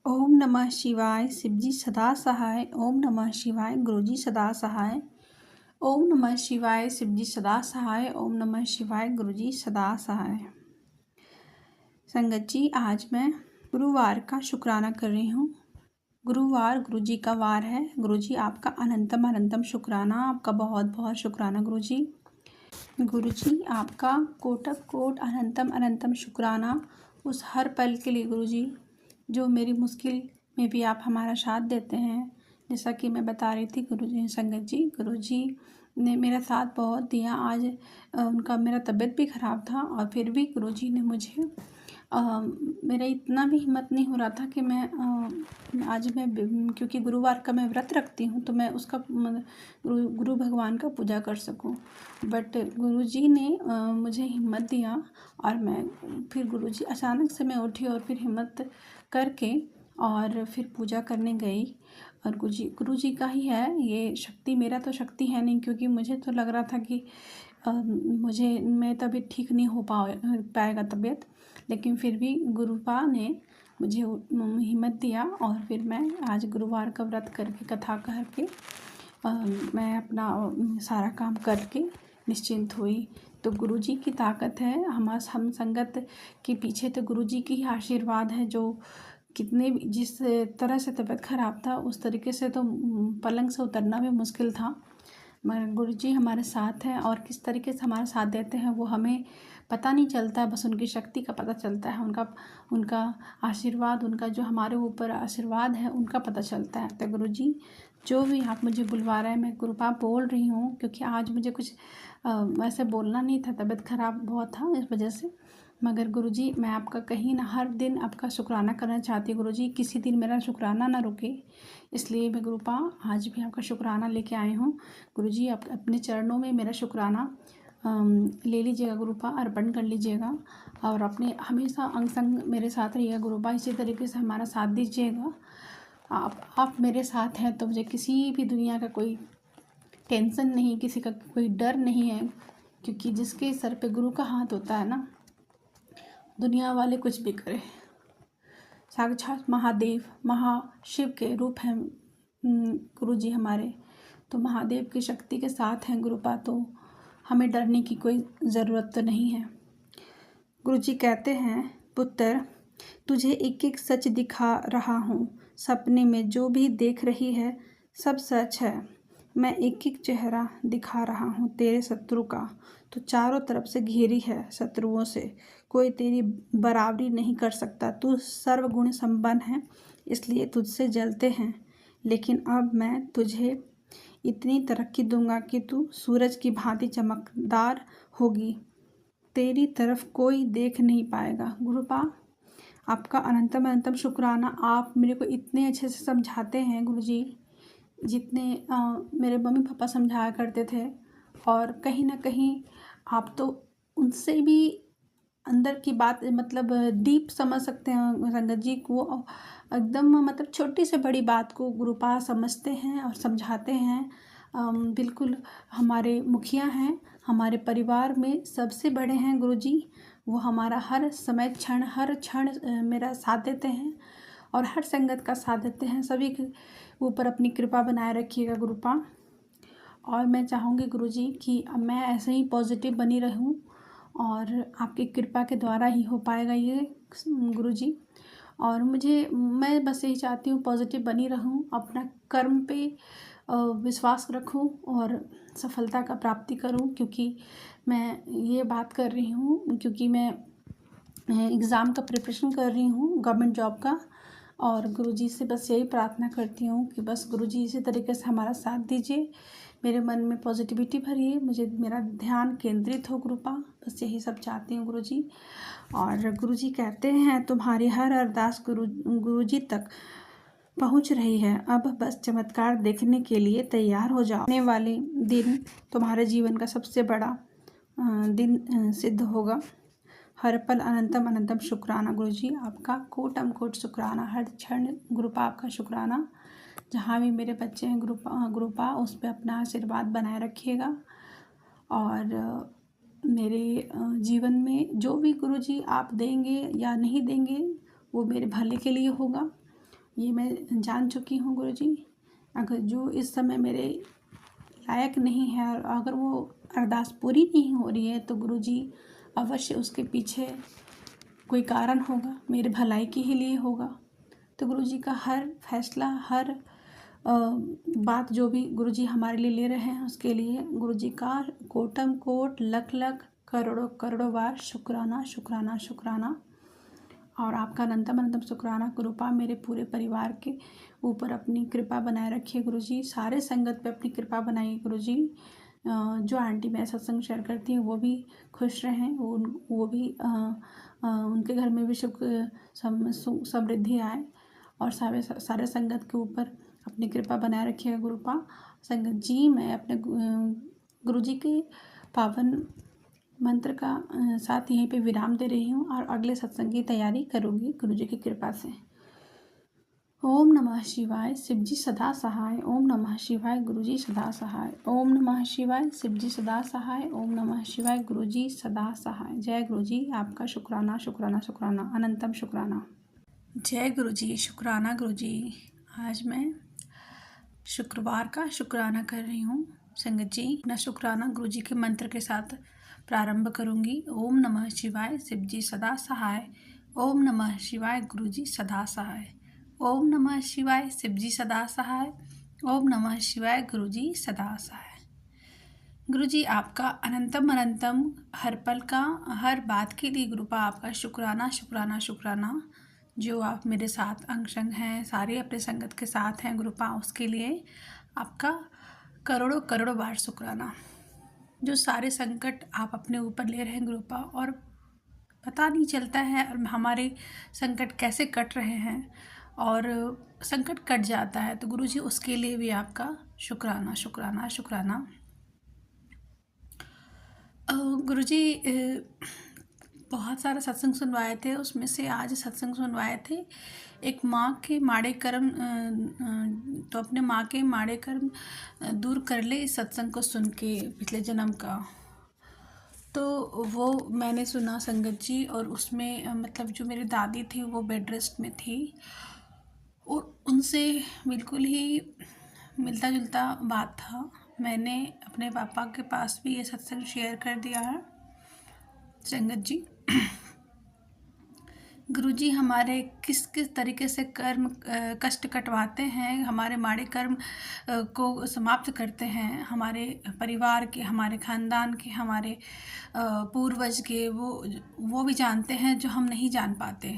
ओम नमः शिवाय शिवजी सदा सहाय। ओम नमः शिवाय गुरुजी सदा सहाय। ओम नमः शिवाय शिवजी सदा सहाय। ओम नमः शिवाय गुरुजी सदा सहाय। संगत जी, आज मैं गुरुवार का शुक्राना कर रही हूँ। गुरुवार गुरुजी का वार है। गुरुजी आपका अनंतम अनंतम शुक्राना, आपका बहुत बहुत शुक्राना गुरुजी। गुरुजी आपका कोटक कोट अनंतम अनंतम शुक्राना उस हर पल के लिए गुरुजी, जो मेरी मुश्किल में भी आप हमारा साथ देते हैं। जैसा कि मैं बता रही थी गुरुजी, संगत जी, गुरुजी ने मेरा साथ बहुत दिया। आज उनका मेरा तबीयत भी ख़राब था और फिर भी गुरुजी ने मुझे मेरा इतना भी हिम्मत नहीं हो रहा था कि मैं आज क्योंकि गुरुवार का मैं व्रत रखती हूँ तो मैं उसका गुरु भगवान का पूजा कर सकूँ। बट गुरुजी ने मुझे हिम्मत दिया और मैं फिर गुरुजी अचानक से मैं उठी और फिर हिम्मत करके और फिर पूजा करने गई। और गुरुजी का ही है ये शक्ति, मेरा तो शक्ति है नहीं, क्योंकि मुझे तो लग रहा था कि मैं तबीयत ठीक नहीं हो पाएगा तबीयत। लेकिन फिर भी गुरुपा ने मुझे हिम्मत दिया और फिर मैं आज गुरुवार का व्रत करके कथा करके मैं अपना सारा काम करके निश्चिंत हुई। तो गुरुजी की ताकत है। हम संगत के पीछे तो गुरुजी की ही आशीर्वाद है। जो कितने भी जिस तरह से तबीयत ख़राब था उस तरीके से तो पलंग से उतरना भी मुश्किल था, मगर गुरुजी हमारे साथ हैं और किस तरीके से हमारा साथ देते हैं वो हमें पता नहीं चलता है, बस उनकी शक्ति का पता चलता है। उनका आशीर्वाद, उनका जो हमारे ऊपर आशीर्वाद है उनका पता चलता है। तो गुरुजी, जो भी आप मुझे बुलवा रहे हैं, मैं गुरुपा बोल रही हूँ, क्योंकि आज मुझे कुछ वैसे बोलना नहीं था, तबीयत ख़राब बहुत था इस वजह से। मगर गुरुजी, मैं आपका कहीं ना हर दिन आपका शुक्राना करना चाहती हूँ गुरुजी, किसी दिन मेरा शुक्राना ना रुके। इसलिए मैं गुरुपा आज भी आपका शुक्राना लेके आई हूँ। गुरुजी, आप अपने चरणों में मेरा शुक्राना ले लीजिएगा गुरुपा, अर्पण कर लीजिएगा और अपने हमेशा अंग संग मेरे साथ रहिएगा गुरुपा। इसी तरीके से हमारा साथ दीजिएगा। आप मेरे साथ हैं तो मुझे किसी भी दुनिया का कोई टेंशन नहीं, किसी का कोई डर नहीं है, क्योंकि जिसके सर पे गुरु का हाथ होता है ना, दुनिया वाले कुछ भी करे। साक्षात महादेव महाशिव के रूप हैं गुरुजी हमारे, तो महादेव की शक्ति के साथ हैं गुरुपा, तो हमें डरने की कोई ज़रूरत तो नहीं है। गुरुजी कहते हैं, पुत्र, तुझे एक एक सच दिखा रहा हूँ। सपने में जो भी देख रही है सब सच है। मैं एक एक चेहरा दिखा रहा हूँ तेरे शत्रु का। तो चारों तरफ से घिरी है शत्रुओं से, कोई तेरी बराबरी नहीं कर सकता। तू सर्वगुण संपन्न है, इसलिए तुझसे जलते हैं। लेकिन अब मैं तुझे इतनी तरक्की दूंगा कि तू सूरज की भांति चमकदार होगी। तेरी तरफ कोई देख नहीं पाएगा। गुरुपा, आपका अनंतम अनंतम शुक्राना। आप मेरे को इतने अच्छे से समझाते हैं गुरुजी, जितने मेरे मम्मी पापा समझाया करते थे। और कहीं ना कहीं आप तो उनसे भी अंदर की बात, मतलब डीप समझ सकते हैं संगत जी को। एकदम मतलब छोटी से बड़ी बात को गुरुपा समझते हैं और समझाते हैं। बिल्कुल हमारे मुखिया हैं, हमारे परिवार में सबसे बड़े हैं गुरुजी। वो हमारा हर समय हर क्षण मेरा साथ देते हैं और हर संगत का साथ देते हैं। सभी के ऊपर अपनी कृपा बनाए रखिएगा गुरुपा। और मैं चाहूँगी गुरुजी कि मैं ऐसे ही पॉजिटिव बनी रहूँ और आपकी कृपा के द्वारा ही हो पाएगा ये गुरुजी। और मैं बस यही चाहती हूँ, पॉजिटिव बनी रहूँ, अपना कर्म पे विश्वास रखूँ और सफलता का प्राप्ति करूँ। क्योंकि मैं ये बात कर रही हूँ क्योंकि मैं एग्ज़ाम का प्रिपरेशन कर रही हूँ, गवर्नमेंट जॉब का। और गुरुजी से बस यही प्रार्थना करती हूँ कि बस गुरुजी इसी तरीके से हमारा साथ दीजिए, मेरे मन में पॉजिटिविटी भरिए, मुझे मेरा ध्यान केंद्रित हो गुरुपा। बस यही सब चाहती हूँ गुरुजी। और गुरुजी कहते हैं, तुम्हारी हर अरदास गुरुजी तक पहुँच रही है। अब बस चमत्कार देखने के लिए तैयार हो जाओ। आने वाले दिन तुम्हारे जीवन का सबसे बड़ा दिन सिद्ध होगा। हर पल अनंतम अनंतम शुक्राना गुरुजी, आपका कोटम कोट शुक्राना। हर क्षण गुरुपा आपका शुक्राना। जहाँ भी मेरे बच्चे हैं गुरुपा उस पर अपना आशीर्वाद बनाए रखिएगा। और मेरे जीवन में जो भी गुरुजी आप देंगे या नहीं देंगे वो मेरे भले के लिए होगा। ये मैं जान चुकी हूँ गुरुजी। अगर जो इस समय मेरे लायक नहीं है और अगर वो अरदास पूरी नहीं हो रही है तो गुरुजी अवश्य उसके पीछे कोई कारण होगा, मेरे भलाई के ही लिए होगा। तो गुरुजी का हर फैसला, हर बात जो भी गुरुजी हमारे लिए ले रहे हैं उसके लिए गुरुजी का कोटम कोट लख लख करोड़ों करोड़ों बार शुक्राना शुक्राना शुक्राना। और आपका अनंतम अनंतम शुक्राना कृपा मेरे पूरे परिवार के ऊपर अपनी कृपा बनाए रखिए गुरुजी। सारे संगत पे अपनी कृपा बनाइए गुरुजी। जो आंटी मेरा सत्संग शेयर करती हैं वो भी खुश रहें, वो भी उनके घर में भी सुख समृद्धि आए। और सारे संगत के ऊपर अपनी कृपा बनाए रखिएगा गुरुपा। संगत जी, मैं अपने गुरुजी के पावन मंत्र का साथ यहीं पे विराम दे रही हूँ और अगले सत्संग की तैयारी करूँगी गुरुजी की कृपा से। ओम नमः शिवाय, शिवजी सदा सहाय। ओम नमः शिवाय, गुरुजी सदा सहाय। ओम नमः शिवाय, शिवजी सदा सहाय। ओम नमः शिवाय, गुरुजी सदा सहाय। जय गुरुजी, आपका शुक्राना शुक्राना शुक्राना, अनंतम शुक्राना। जय गुरुजी, शुक्राना गुरुजी। आज मैं शुक्रवार का शुक्राना कर रही हूँ। संगत जी, अपना शुक्राना गुरुजी के मंत्र के साथ प्रारंभ करूँगी। ओम नमः शिवाय, शिवजी सदा सहाय। ओम नमः शिवाय, गुरुजी सदा सहाय। ओम नमः शिवाय, शिवजी सदा सहाय। ओम नमः शिवाय, गुरुजी सदा सहाय। गुरुजी, आपका अनंतम अनंतम हर पल का, हर बात के लिए गुरुपा आपका शुक्राना शुक्राना शुक्राना। जो आप मेरे साथ अंग संग हैं, सारे अपने संगत के साथ हैं गुरुपा, उसके लिए आपका करोड़ों करोड़ों बार शुक्राना। जो सारे संकट आप अपने ऊपर ले रहे हैं गुरुपा, और पता नहीं चलता है हमारे संकट कैसे कट रहे हैं, और संकट कट जाता है तो गुरुजी उसके लिए भी आपका शुक्राना शुक्राना शुक्राना। गुरुजी बहुत सारा सत्संग सुनवाए थे, उसमें से आज सत्संग सुनवाए थे एक माँ के माड़े कर्म, तो अपने माँ के माड़े कर्म दूर कर ले इस सत्संग को सुन के, पिछले जन्म का। तो वो मैंने सुना संगत जी, और उसमें मतलब जो मेरी दादी थी वो बेड रेस्ट में थी, और उनसे बिल्कुल ही मिलता जुलता बात था। मैंने अपने पापा के पास भी ये सत्संग शेयर कर दिया है संगत जी। गुरुजी हमारे किस किस तरीके से कर्म कष्ट कटवाते हैं, हमारे माड़े कर्म को समाप्त करते हैं, हमारे परिवार के, हमारे ख़ानदान के, हमारे पूर्वज के, वो भी जानते हैं जो हम नहीं जान पाते।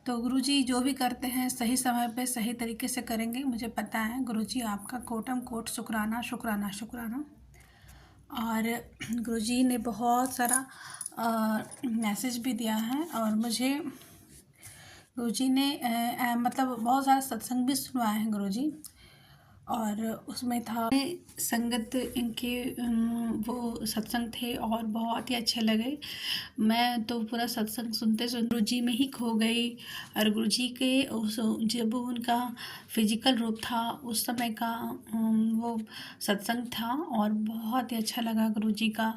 तो गुरुजी जो भी करते हैं सही समय पे सही तरीके से करेंगे, मुझे पता है। गुरुजी आपका कोटम कोट शुक्राना शुक्राना शुक्राना। और गुरुजी ने बहुत सारा मैसेज भी दिया है, और मुझे गुरुजी ने मतलब बहुत सारा सत्संग भी सुनवाए हैं गुरुजी, और उसमें था संगत इनके वो सत्संग थे और बहुत ही अच्छे लगे। मैं तो पूरा सत्संग सुनते सुनते गुरुजी में ही खो गई, और गुरुजी के उस जब उनका फिजिकल रूप था उस समय का वो सत्संग था, और बहुत ही अच्छा लगा गुरुजी का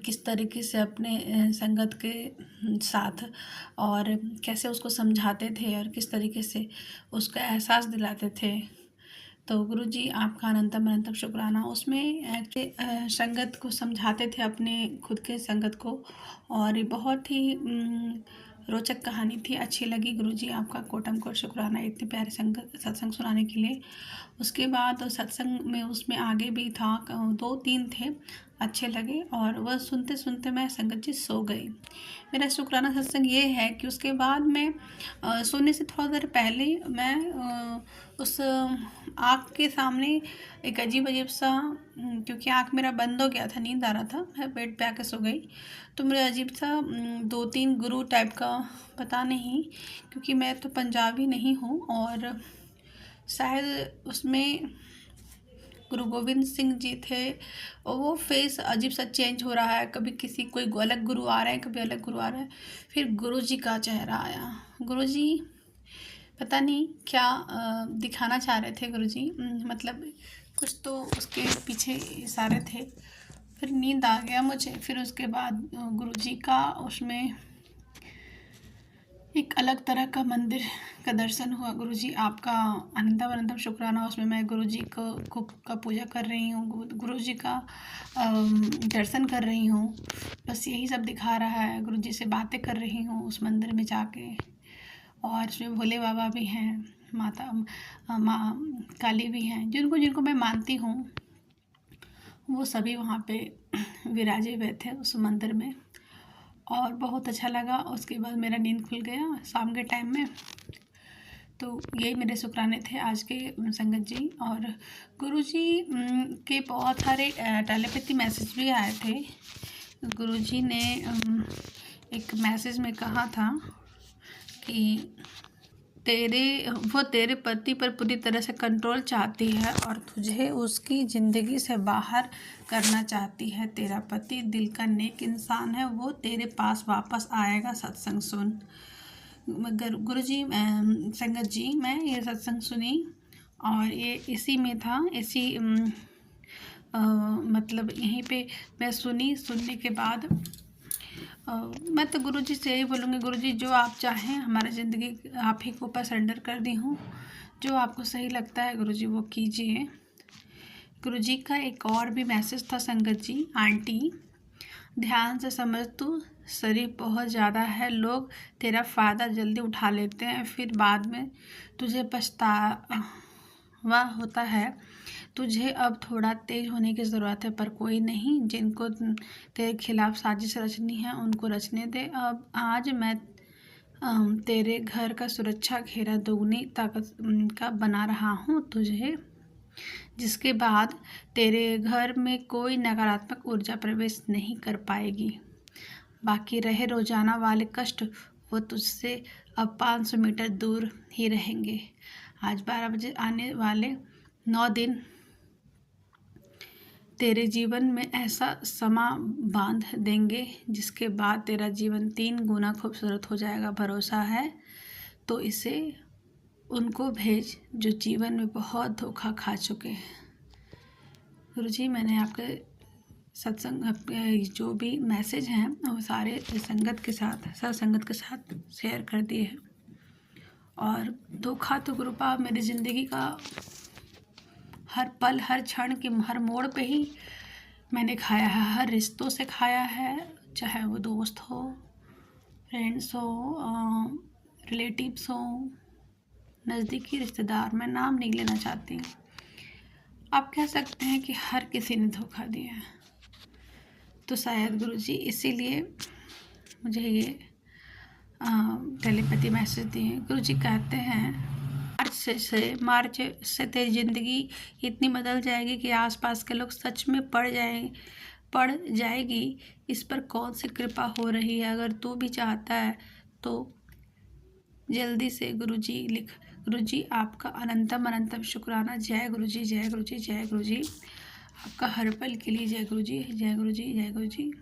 किस तरीके से अपने संगत के साथ और कैसे उसको समझाते थे और किस तरीके से उसका एहसास दिलाते थे। तो गुरुजी आपका अनंतम अनंतम शुक्राना। उसमें एक्चुअली संगत को समझाते थे, अपने खुद के संगत को, और बहुत ही रोचक कहानी थी, अच्छी लगी। गुरुजी आपका कोटम कोट शुक्राना इतने प्यारे सत्संग सुनाने के लिए। उसके बाद सत्संग में उसमें आगे भी था, 2-3 थे, अच्छे लगे, और वह सुनते सुनते मैं संगत जी सो गई। मेरा शुक्राना सत्संग ये है कि उसके बाद मैं सोने से थोड़ा देर पहले मैं उस आँख के सामने एक अजीब अजीब सा, क्योंकि आँख मेरा बंद हो गया था, नींद आ रहा था, मैं बेड पे आके सो गई, तो मेरा अजीब सा 2-3 गुरु टाइप का, पता नहीं, क्योंकि मैं तो पंजाबी नहीं हूँ, और शायद उसमें गुरु गोविंद सिंह जी थे, और वो फेस अजीब सा चेंज हो रहा है, कभी किसी कोई अलग गुरु आ रहे हैं, कभी अलग गुरु आ रहा है, फिर गुरु जी का चेहरा आया। गुरु जी पता नहीं क्या दिखाना चाह रहे थे गुरु जी, मतलब कुछ तो उसके पीछे इशारे थे। फिर नींद आ गया मुझे। फिर उसके बाद गुरु जी का उसमें एक अलग तरह का मंदिर का दर्शन हुआ गुरुजी। आपका अनंतम अनंतम शुक्राना। उसमें मैं गुरुजी को का पूजा कर रही हूँ, गुरुजी का दर्शन कर रही हूँ। बस यही सब दिखा रहा है। गुरुजी से बातें कर रही हूँ उस मंदिर में जाके। और उसमें भोले बाबा भी हैं, माता माँ काली भी हैं, जिनको जिनको मैं मानती हूँ वो सभी वहाँ पे विराजे हुए थे उस मंदिर में। और बहुत अच्छा लगा। उसके बाद मेरा नींद खुल गया शाम के टाइम में। तो यही मेरे शुक्राने थे आज के संगत जी। और गुरुजी के बहुत सारे टेलीपैथी मैसेज भी आए थे। गुरुजी ने एक मैसेज में कहा था कि वो तेरे पति पर पूरी तरह से कंट्रोल चाहती है और तुझे उसकी ज़िंदगी से बाहर करना चाहती है। तेरा पति दिल का नेक इंसान है, वो तेरे पास वापस आएगा। सत्संग सुन। मगर गुरुजी संगत जी, मैं ये सत्संग सुनी और ये इसी में था, इसी मतलब यहीं पे मैं सुनने के बाद मैं तो गुरुजी से यही बोलूँगी, गुरुजी जो आप चाहें, हमारी ज़िंदगी आप ही के ऊपर सरेंडर कर दी हूँ। जो आपको सही लगता है गुरुजी वो कीजिए। गुरुजी का एक और भी मैसेज था संगत जी। आंटी ध्यान से समझ, तू शरीफ बहुत ज़्यादा है। लोग तेरा फ़ायदा जल्दी उठा लेते हैं, फिर बाद में तुझे पछतावा होता है। तुझे अब थोड़ा तेज होने की ज़रूरत है, पर कोई नहीं। जिनको तेरे खिलाफ साजिश रचनी है उनको रचने दे। अब आज मैं तेरे घर का सुरक्षा घेरा दोगुनी ताकत का बना रहा हूँ तुझे, जिसके बाद तेरे घर में कोई नकारात्मक ऊर्जा प्रवेश नहीं कर पाएगी। बाकी रहे रोजाना वाले कष्ट, वो तुझसे अब 500 मीटर दूर ही रहेंगे। आज 12 बजे आने वाले 9 दिन तेरे जीवन में ऐसा समा बांध देंगे जिसके बाद तेरा जीवन 3 गुना खूबसूरत हो जाएगा। भरोसा है तो इसे उनको भेज जो जीवन में बहुत धोखा खा चुके हैं। गुरुजी, मैंने आपके सत्संग आपके जो भी मैसेज हैं वो सारे संगत के साथ, सत्संगत के साथ शेयर कर दिए हैं। और धोखा तो गुरुपा मेरी ज़िंदगी का हर पल, हर क्षण के हर मोड़ पे ही मैंने खाया है। हर रिश्तों से खाया है, चाहे वो दोस्त हो, फ्रेंड्स हो, रिलेटिव्स हो, नज़दीकी रिश्तेदार। मैं नाम नहीं लेना चाहती। आप कह सकते हैं कि हर किसी ने धोखा दिया है। तो शायद गुरुजी इसीलिए मुझे ये टेलीपैथी मैसेज दिए। गुरुजी कहते हैं मार्च से तेरी ज़िंदगी इतनी बदल जाएगी कि आसपास के लोग सच में पड़ जाएगी। इस पर कौन सी कृपा हो रही है। अगर तू भी चाहता है तो जल्दी से गुरुजी लिख। गुरुजी आपका अनंतम अनंतम शुक्राना। जय गुरुजी, जय गुरुजी, जय गुरुजी। आपका हर पल के लिए जय गुरुजी, जय गुरुजी, जय गुरुजी।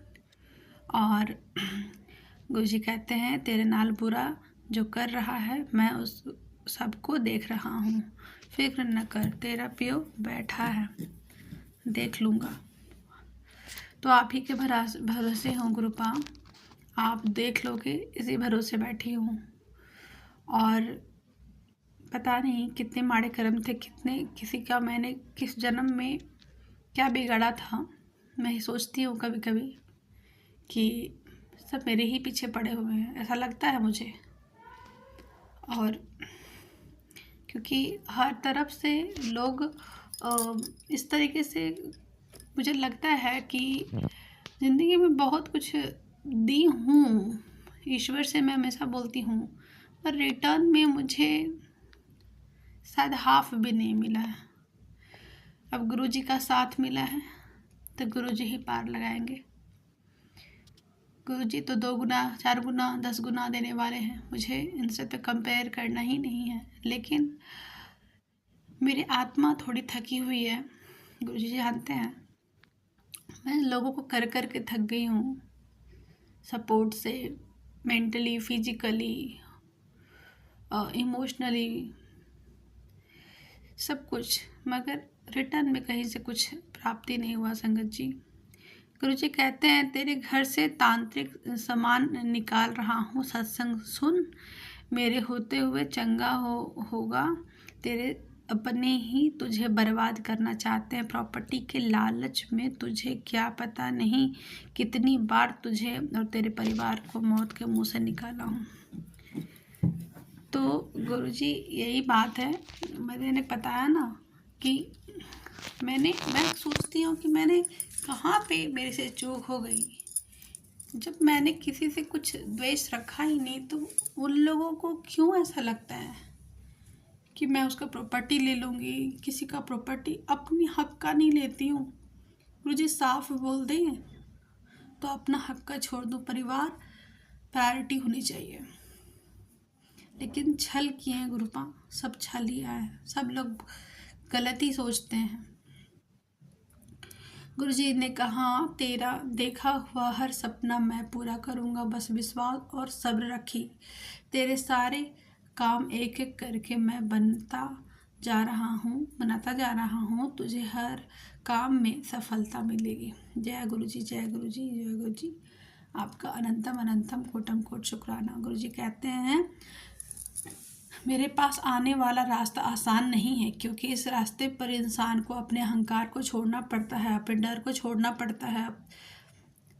और गुरुजी कहते हैं तेरे नाल बुरा जो कर रहा है, मैं उस सबको देख रहा हूँ। फिक्र न कर, तेरा पियो बैठा है, देख लूँगा। तो आप ही के भरोसे हूँ गुरुपा, आप देख लोगे, इसी भरोसे बैठी हूँ। और पता नहीं कितने माड़े कर्म थे, किसी का मैंने किस जन्म में क्या बिगाड़ा था। मैं सोचती हूँ कभी कभी कि सब मेरे ही पीछे पड़े हुए हैं, ऐसा लगता है मुझे। और क्योंकि हर तरफ से लोग इस तरीके से, मुझे लगता है कि ज़िंदगी में बहुत कुछ दी हूँ ईश्वर से, मैं हमेशा बोलती हूँ, पर रिटर्न में मुझे शायद हाफ भी नहीं मिला है। अब गुरुजी का साथ मिला है तो गुरुजी ही पार लगाएंगे। गुरुजी तो 2 गुना, 4 गुना, 10 गुना देने वाले हैं। मुझे इनसे तो कंपेयर करना ही नहीं है। लेकिन मेरी आत्मा थोड़ी थकी हुई है। गुरुजी जानते हैं मैं लोगों को कर कर के थक गई हूँ, सपोर्ट से, मेंटली, फिजिकली, इमोशनली, सब कुछ। मगर रिटर्न में कहीं से कुछ प्राप्ति नहीं हुआ संगत जी। गुरुजी कहते हैं तेरे घर से तांत्रिक सामान निकाल रहा हूँ, सत्संग सुन। मेरे होते हुए चंगा होगा। तेरे अपने ही तुझे बर्बाद करना चाहते हैं प्रॉपर्टी के लालच में। तुझे क्या पता नहीं कितनी बार तुझे और तेरे परिवार को मौत के मुंह से निकाला हूँ। तो गुरुजी यही बात है, मैंने बताया ना कि मैं सोचती हूँ कि मैंने कहाँ पे मेरे से चूक हो गई। जब मैंने किसी से कुछ द्वेष रखा ही नहीं तो उन लोगों को क्यों ऐसा लगता है कि मैं उसका प्रॉपर्टी ले लूँगी। किसी का प्रॉपर्टी अपनी हक का नहीं लेती हूँ। गुरुजी साफ बोल दें तो अपना हक का छोड़ दूँ। परिवार प्रायोरिटी होनी चाहिए। लेकिन छल किए हैं गुरुपा, सब छल ही है, सब लोग गलत ही सोचते हैं। गुरुजी ने कहा तेरा देखा हुआ हर सपना मैं पूरा करूँगा, बस विश्वास और सब्र रखी। तेरे सारे काम एक एक करके मैं बनाता जा रहा हूँ। तुझे हर काम में सफलता मिलेगी। जय गुरुजी, जय गुरुजी, जय गुरुजी। आपका अनंतम अनंतम कोटम कोट शुक्राना। गुरुजी कहते हैं मेरे पास आने वाला रास्ता आसान नहीं है, क्योंकि इस रास्ते पर इंसान को अपने अहंकार को छोड़ना पड़ता है, अपने डर को छोड़ना पड़ता है,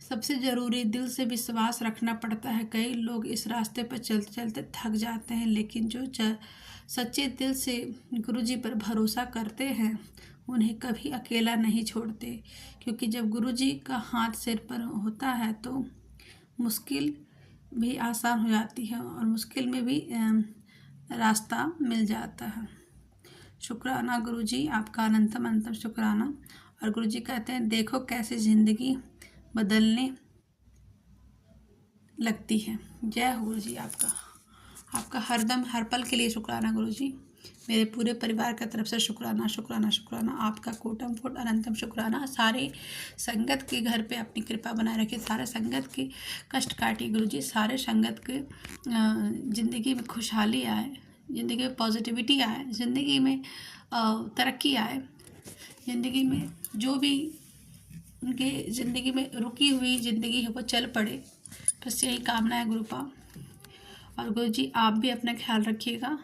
सबसे ज़रूरी दिल से विश्वास रखना पड़ता है। कई लोग इस रास्ते पर चलते चलते थक जाते हैं, लेकिन जो सच्चे दिल से गुरुजी पर भरोसा करते हैं उन्हें कभी अकेला नहीं छोड़ते। क्योंकि जब गुरुजी का हाथ सिर पर होता है तो मुश्किल भी आसान हो जाती है और मुश्किल में भी रास्ता मिल जाता है। शुक्राना गुरुजी, आपका अनंतम अनंतम शुक्राना। और गुरुजी कहते हैं देखो कैसे ज़िंदगी बदलने लगती है। जय हो गुरुजी, आपका हरदम हर पल के लिए शुक्राना गुरुजी। मेरे पूरे परिवार की तरफ से शुक्राना शुक्राना शुक्राना। आपका कोटम कोट अनंतम शुक्राना। सारे संगत के घर पे अपनी कृपा बनाए रखिए, सारे संगत के कष्ट काटिए गुरुजी, सारे संगत के ज़िंदगी में खुशहाली आए, ज़िंदगी में पॉजिटिविटी आए, ज़िंदगी में तरक्की आए, ज़िंदगी में जो भी उनके ज़िंदगी में रुकी हुई ज़िंदगी है वो चल पड़े। बस यही कामना है गुरुपा। और गुरुजी आप भी अपना ख्याल रखिएगा।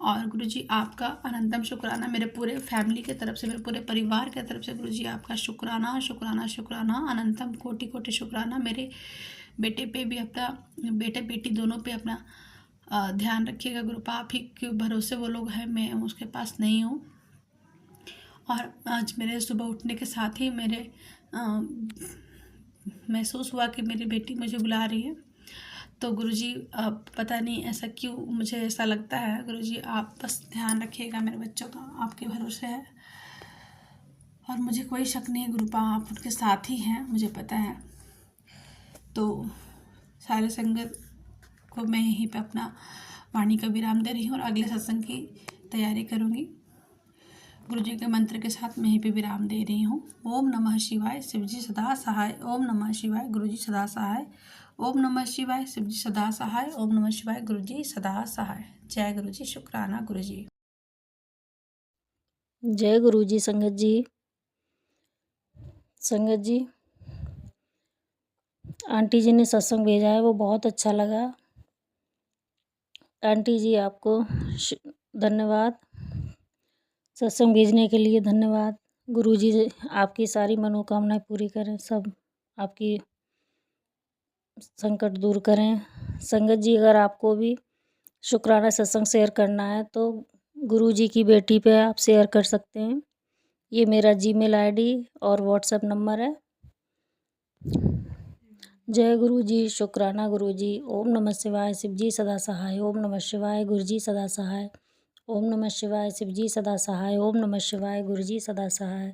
और गुरुजी आपका अनंतम शुक्राना मेरे पूरे फैमिली के तरफ से, मेरे पूरे परिवार के तरफ से। गुरुजी आपका शुक्राना शुक्राना शुक्राना, अनंतम कोटि कोटि शुक्राना। मेरे बेटे पे भी अपना, बेटे बेटी दोनों पे अपना ध्यान रखिएगा गुरुपा। आप ही के भरोसे वो लोग हैं, मैं उसके पास नहीं हूँ। और आज मेरे सुबह उठने के साथ ही मेरे महसूस हुआ कि मेरी बेटी मुझे बुला रही है। तो गुरुजी अब पता नहीं ऐसा क्यों मुझे ऐसा लगता है। गुरुजी आप बस ध्यान रखिएगा मेरे बच्चों का, आपके भरोसे है और मुझे कोई शक नहीं है गुरुपा, आप उनके साथ ही हैं, मुझे पता है। तो सारे संगत को मैं यहीं पे अपना वाणी का विराम दे रही हूँ और अगले सत्संग की तैयारी करूँगी। गुरुजी के मंत्र के साथ मैं यहीं पे विराम दे रही हूँ। ओम नमः शिवाय, शिवजी सदा सहाय। ओम नमः शिवाय, गुरुजी सदा सहाय। ओम नमः शिवाय, शिवजी सदा सहाय। ओम नमः शिवाय, गुरुजी सदा सहाय। जय गुरुजी, शुक्राना गुरुजी। जय गुरुजी। संगत जी, संगत जी, आंटी जी ने सत्संग भेजा है, वो बहुत अच्छा लगा। आंटी जी आपको धन्यवाद, सत्संग भेजने के लिए धन्यवाद। गुरुजी आपकी सारी मनोकामनाएं पूरी करें, सब आपकी संकट दूर करें। संगत जी अगर आपको भी शुक्राना सत्संग शेयर करना है तो गुरुजी की बेटी पे आप शेयर कर सकते हैं। ये मेरा जीमेल आईडी और व्हाट्सएप नंबर है। जय गुरुजी, शुक्राना गुरुजी। ओम नमः शिवाय, शिवजी सदा सहाय। ओम नमः शिवाय, गुरुजी सदा सहाय। ओम नमः शिवाय, शिवजी सदा सहाय। ओम नमः शिवाय, गुरुजी सदा सहाय।